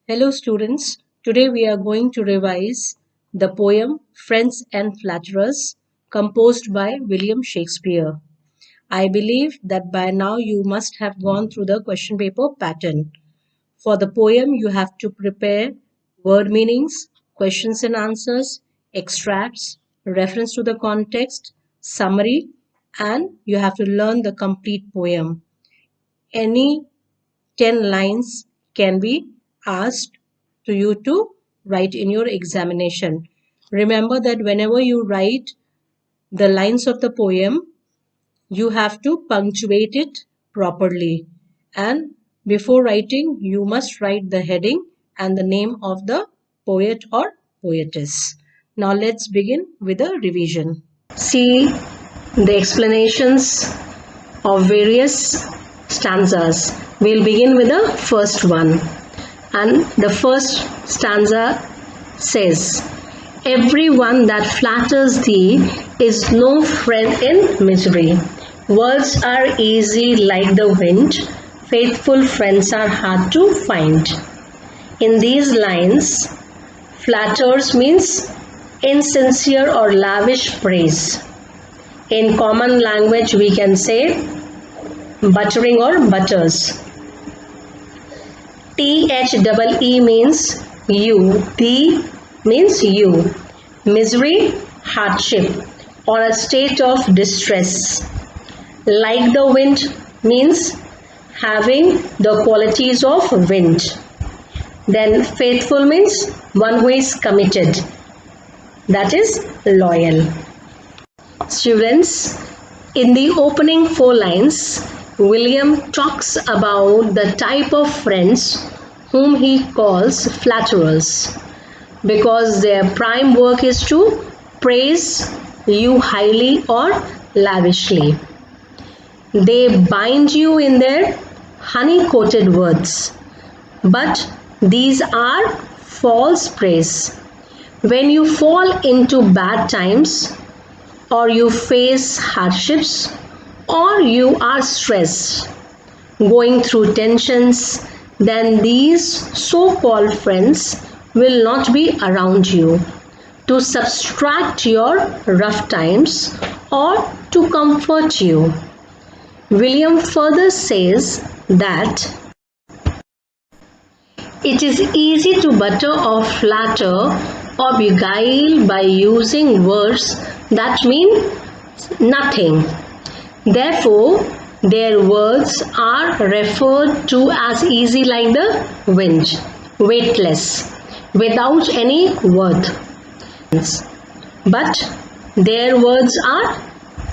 Hello students, today we are going to revise the poem Friends and Flatterers composed by William Shakespeare. I believe that by now you must have gone through the question paper pattern. For the poem you have to prepare word meanings, questions and answers, extracts, reference to the context, summary, and you have to learn the complete poem. Any 10 lines can be asked to you to write in your examination. Remember that whenever you write the lines of the poem, you have to punctuate it properly. And before writing, you must write the heading and the name of the poet or poetess. Now let's begin with a revision. See the explanations of various stanzas. We'll begin with the first one. And the first stanza says, "Everyone that flatters thee is no friend in misery. Words are easy like the wind. Faithful friends are hard to find." In these lines, flatters means insincere or lavish praise. In common language, we can say buttering or butters. THEE means you. The means you. Misery, hardship, or a state of distress. Like the wind means having the qualities of wind. Then faithful means one who is committed. That is loyal. Students, in the opening 4 lines, William talks about the type of friends whom he calls flatterers, because their prime work is to praise you highly or lavishly. They bind you in their honey-coated words, but these are false praise. When you fall into bad times, or you face hardships, or you are stressed, going through tensions, then these so-called friends will not be around you to subtract your rough times or to comfort you. William further says that it is easy to butter or flatter or beguile by using words that mean nothing. Therefore, their words are referred to as easy like the wind, weightless, without any worth. But their words are,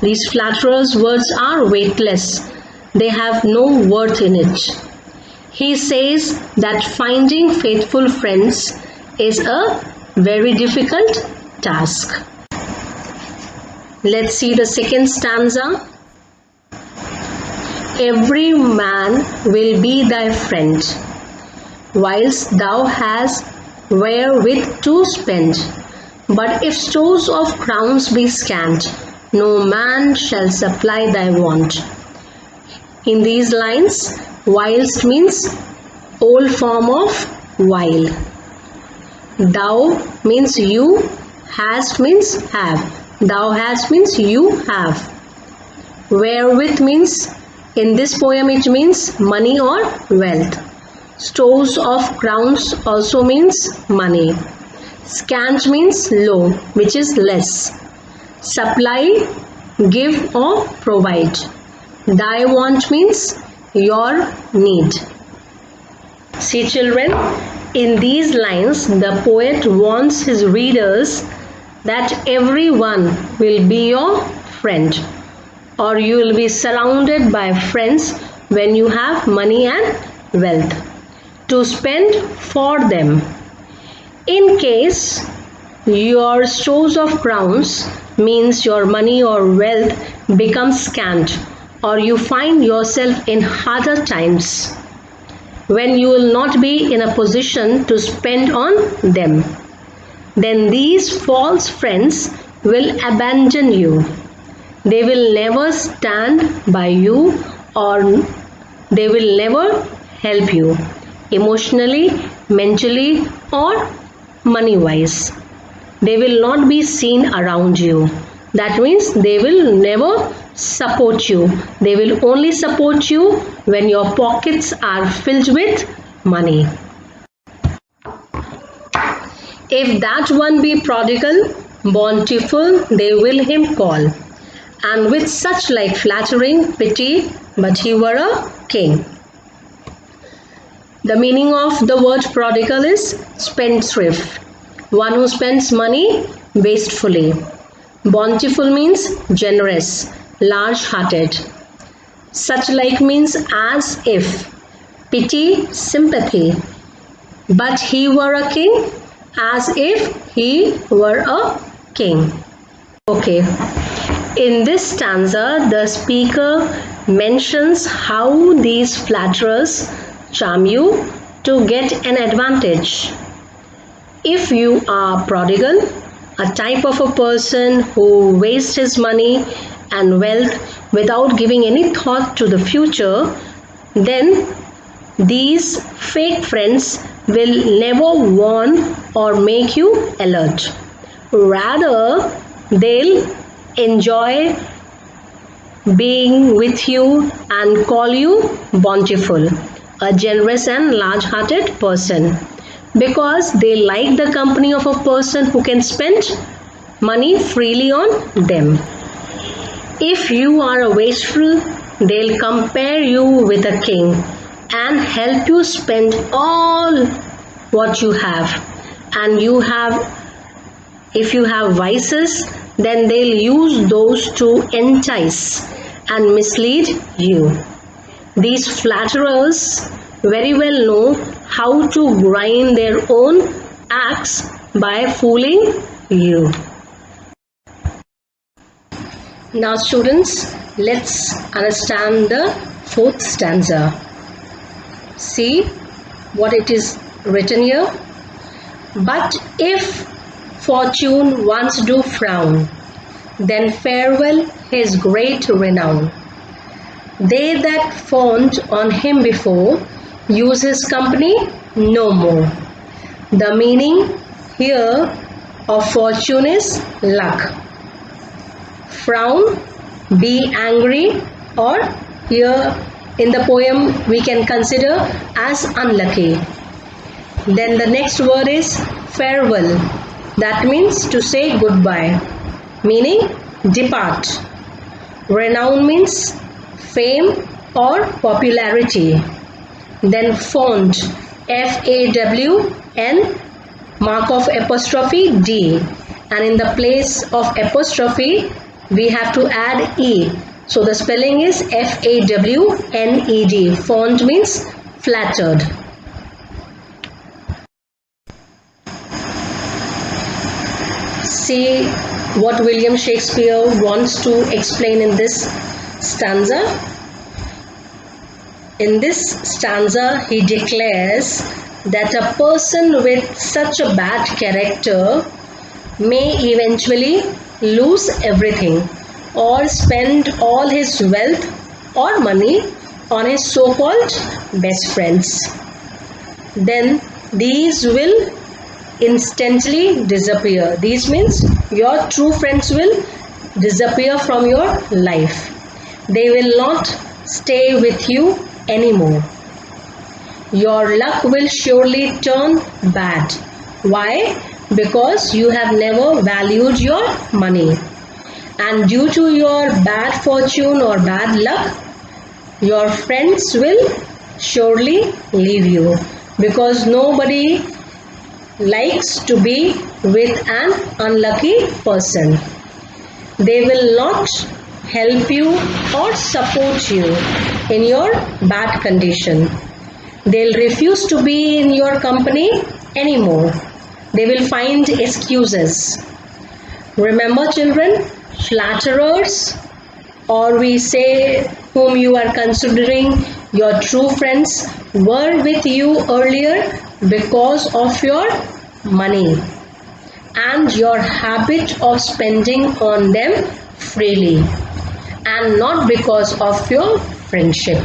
these flatterers' words are weightless. They have no worth in it. He says that finding faithful friends is a very difficult task. Let's see the second stanza. Every man will be thy friend, whilst thou hast wherewith to spend. But if stores of crowns be scant, no man shall supply thy want. In these lines, whilst means old form of while. Thou means you, hast means have. Thou hast means you have. Wherewith means, in this poem it means money or wealth. Stores of crowns also means money. Scant means low, which is less. Supply, give or provide. Thy want means your need. See children, in these lines the poet wants his readers that everyone will be your friend, or you will be surrounded by friends when you have money and wealth to spend for them. In case your stores of crowns means your money or wealth becomes scant, or you find yourself in harder times when you will not be in a position to spend on them, then these false friends will abandon you. They will never stand by you, or they will never help you. emotionally, mentally, or money wise. They will not be seen around you. That means they will never support you. They will only support you when your pockets are filled with money. If that one be prodigal, bountiful, they will him call. And with such like flattering, pity, but he were a king. The meaning of the word prodigal is spendthrift, one who spends money wastefully. Bountiful means generous, large-hearted. Such like means as if, pity, sympathy. But he were a king, as if he were a king. Okay. In this stanza, the speaker mentions how these flatterers charm you to get an advantage. If you are prodigal, a type of a person who wastes his money and wealth without giving any thought to the future, then these fake friends will never warn or make you alert. Rather, they'll enjoy being with you and call you bountiful, a generous and large-hearted person, because they like the company of a person who can spend money freely on them. If you are a wasteful, they'll compare you with a king and help you spend all what you have. And if you have vices, then they'll use those to entice and mislead you. These flatterers very well know how to grind their own axe by fooling you. Now students, let's understand the fourth stanza. See what it is written here. But if fortune once do frown, then farewell his great renown. They that fawned on him before use his company no more. The meaning here of fortune is luck. Frown, be angry, or here in the poem we can consider as unlucky. Then the next word is farewell. That means to say goodbye, meaning depart. Renown means fame or popularity. Then fond, F-A-W-N, mark of apostrophe D, and in the place of apostrophe we have to add E. So the spelling is F-A-W-N-E-D. Fond means flattered. See what William Shakespeare wants to explain in this stanza. In this stanza, he declares that a person with such a bad character may eventually lose everything or spend all his wealth or money on his so-called best friends. Then these will instantly disappear. These means your true friends will disappear from your life. They will not stay with you anymore. Your luck will surely turn bad. Why? Because you have never valued your money. And due to your bad fortune or bad luck, your friends will surely leave you, because nobody likes to be with an unlucky person. They will not help you or support you in your bad condition. They'll refuse to be in your company anymore. They will find excuses. Remember children, flatterers, or we say whom you are considering your true friends, were with you earlier because of your money and your habit of spending on them freely, and not because of your friendship.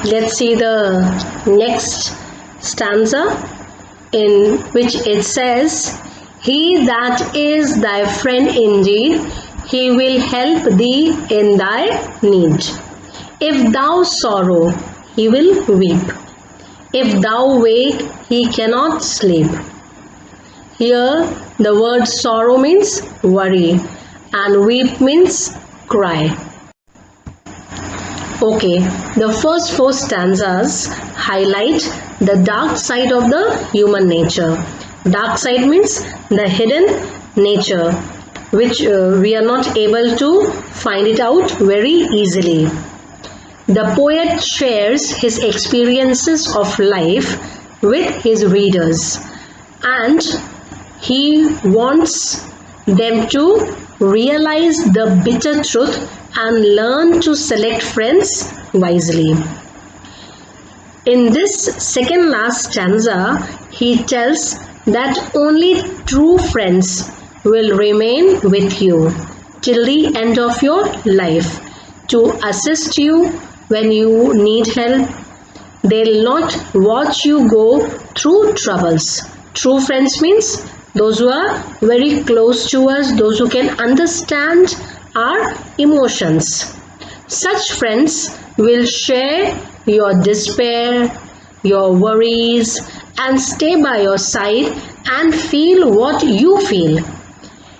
Let's see the next stanza in which it says, "He that is thy friend indeed, he will help thee in thy need. If thou sorrow, he will weep. If thou wake, he cannot sleep." Here the word sorrow means worry and weep means cry. Okay, the first four stanzas highlight the dark side of the human nature. Dark side means the hidden nature, which we are not able to find it out very easily. The poet shares his experiences of life with his readers, and he wants them to realize the bitter truth and learn to select friends wisely. In this second last stanza, he tells that only true friends will remain with you till the end of your life to assist you when you need help. They'll not watch you go through troubles. True friends means those who are very close to us, those who can understand our emotions. Such friends will share your despair, your worries, and stay by your side and feel what you feel.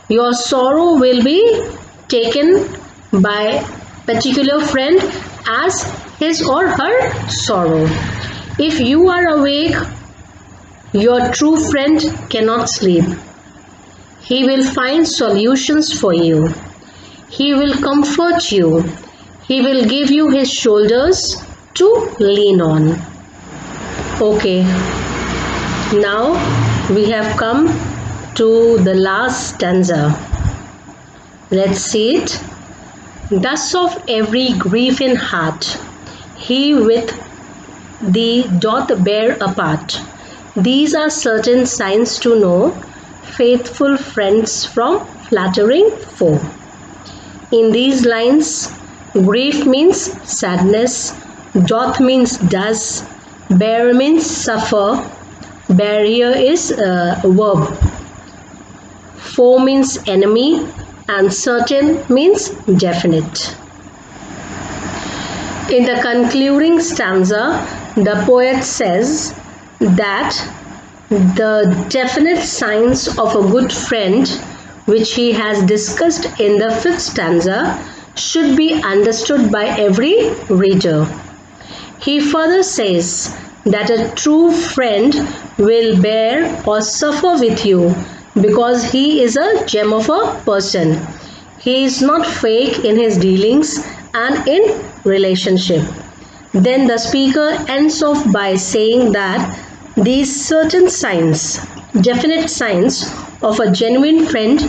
Your sorrow will be taken by particular friend as his or her sorrow. If you are awake, your true friend cannot sleep. He will find solutions for you. He will comfort you. He will give you his shoulders to lean on. Okay, now we have come to the last stanza. Let's see it. Thus of every grief in heart, he with thee doth bear apart. These are certain signs to know faithful friends from flattering foe. In these lines, grief means sadness, doth means does, bear means suffer, bear here is a verb, foe means enemy, and certain means definite. In the concluding stanza, the poet says that the definite signs of a good friend, which he has discussed in the fifth stanza, should be understood by every reader. He further says that a true friend will bear or suffer with you because he is a gem of a person. He is not fake in his dealings and in relationship. Then the speaker ends off by saying that these certain signs, definite signs of a genuine friend,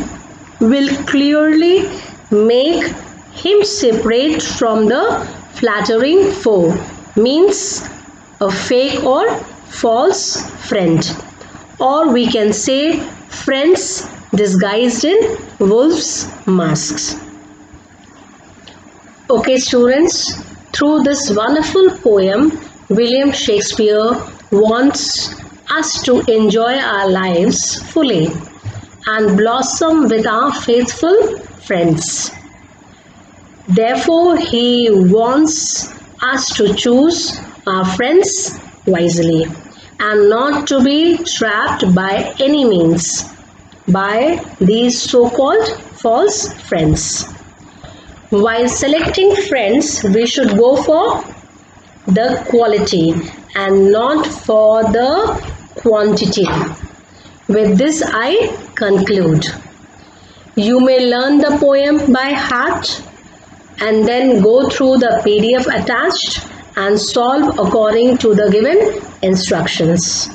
will clearly make him separate from the flattering foe, means a fake or false friend, or we can say friends disguised in wolves' masks. Okay students, through this wonderful poem, William Shakespeare wants us to enjoy our lives fully and blossom with our faithful friends. Therefore, he wants us to choose our friends wisely and not to be trapped by any means by these so-called false friends. While selecting friends, we should go for the quality and not for the quantity. With this, I conclude. You may learn the poem by heart and then go through the PDF attached and solve according to the given instructions.